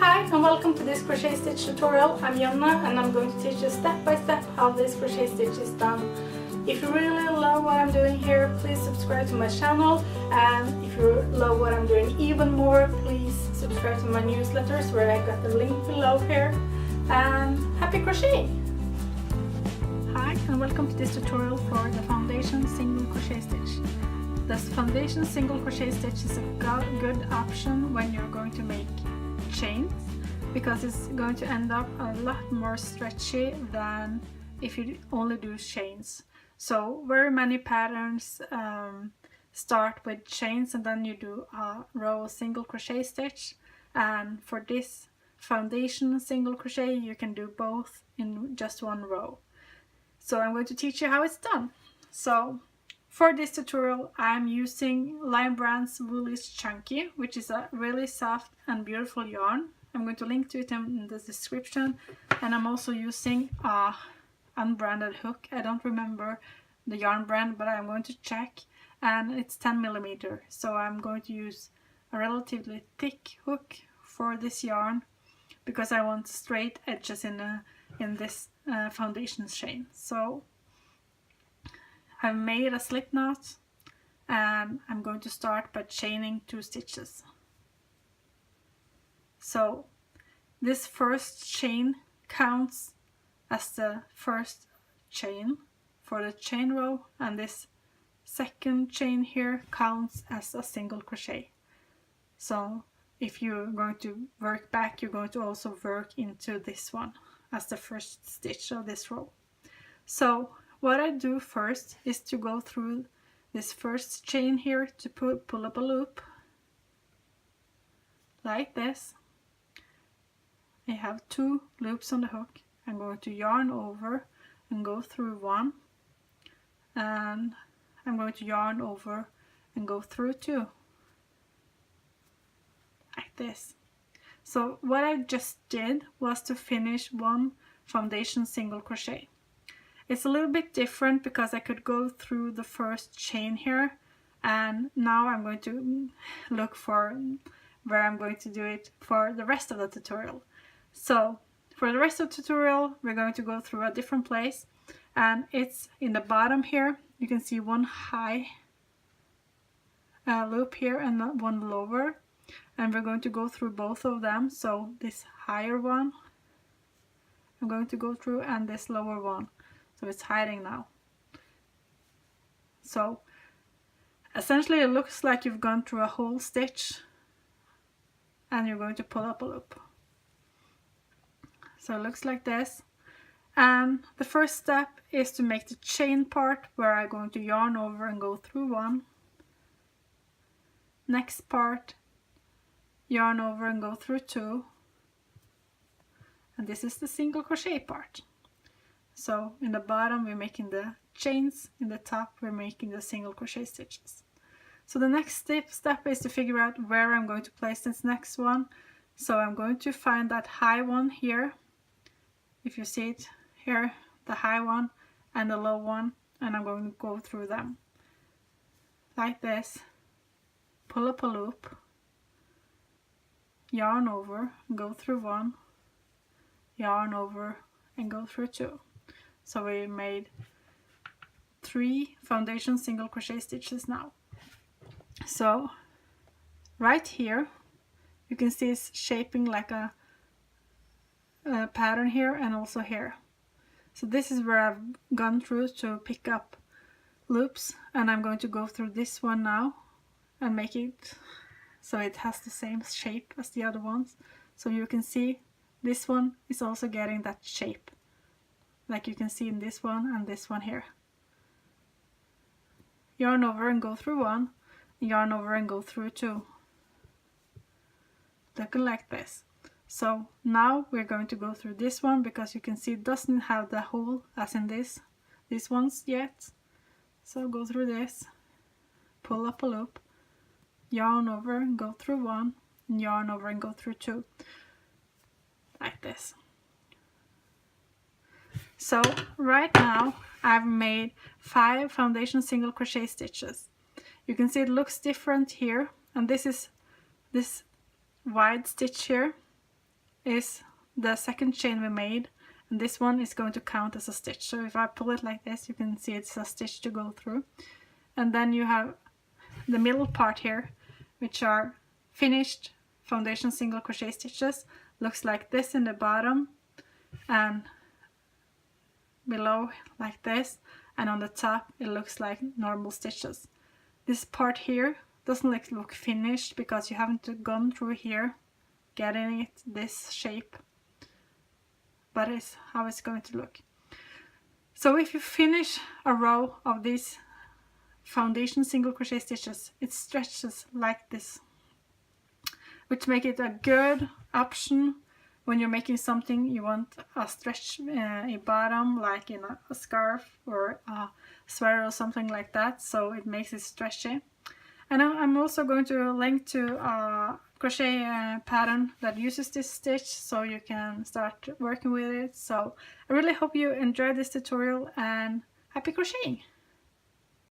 Hi and welcome to this crochet stitch tutorial. I'm Jonna and I'm going to teach you step by step how this crochet stitch is done. If you really love what I'm doing here, please subscribe to my channel, and if you love what I'm doing even more, please subscribe to my newsletters where I got the link below here. And happy crocheting! Hi and welcome to this tutorial for the foundation single crochet stitch. The foundation single crochet stitch is a good option when you're going to make chains, because it's going to end up a lot more stretchy than if you only do chains. So very many patterns start with chains and then you do a row single crochet stitch, and for this foundation single crochet you can do both in just one row. So I'm going to teach you how it's done. So for this tutorial I'm using Lime Brand's Woolies Chunky, which is a really soft and beautiful yarn. I'm going to link to it in the description, and I'm also using a unbranded hook. I don't remember the yarn brand, but I'm going to check, and it's 10mm. So I'm going to use a relatively thick hook for this yarn because I want straight edges in this foundation chain. So I've made a slip knot and I'm going to start by chaining 2 stitches. So this first chain counts as the first chain for the chain row, and this second chain here counts as a single crochet. So if you're going to work back, you're going to also work into this one as the first stitch of this row. So what I do first is to go through this first chain here to pull up a loop like this. I have 2 loops on the hook. I'm going to yarn over and go through one, and I'm going to yarn over and go through 2 like this. So what I just did was to finish one foundation single crochet. It's a little bit different because I could go through the first chain here, and now I'm going to look for where I'm going to do it for the rest of the tutorial. So for the rest of the tutorial we're going to go through a different place, and it's in the bottom here. You can see one high loop here and one lower, and we're going to go through both of them. So this higher one I'm going to go through, and this lower one. So it's hiding now. So essentially it looks like you've gone through a whole stitch and you're going to pull up a loop. So it looks like this. And the first step is to make the chain part, where I'm going to yarn over and go through one. Next part, yarn over and go through 2. And this is the single crochet part. So in the bottom we're making the chains, in the top we're making the single crochet stitches. So the next step is to figure out where I'm going to place this next one. So I'm going to find that high one here. If you see it here, the high one and the low one, and I'm going to go through them like this. Pull up a loop, yarn over, go through one, yarn over and go through 2. So we made 3 foundation single crochet stitches now. So right here you can see it's shaping like a pattern here, and also here. So this is where I've gone through to pick up loops, and I'm going to go through this one now and make it so it has the same shape as the other ones. So you can see this one is also getting that shape, like you can see in this one and this one here. Yarn over and go through one, yarn over and go through 2. Looking like this. So now we're going to go through this one, because you can see it doesn't have the hole as in these ones yet. So go through this, pull up a loop, yarn over and go through one, and yarn over and go through 2 like this. So right now I've made 5 foundation single crochet stitches. You can see it looks different here, and this is this wide stitch here is the second chain we made, and this one is going to count as a stitch. So if I pull it like this, you can see it's a stitch to go through. And then you have the middle part here, which are finished foundation single crochet stitches. Looks like this in the bottom, and below like this, and on the top it looks like normal stitches. This part here doesn't look finished because you haven't gone through here getting it this shape, but it's how it's going to look. So if you finish a row of these foundation single crochet stitches, it stretches like this, which make it a good option when you're making something you want a stretch a bottom, like in a scarf or a sweater or something like that, so it makes it stretchy. And I'm also going to link to a crochet pattern that uses this stitch, so you can start working with it. So I really hope you enjoyed this tutorial, and happy crocheting!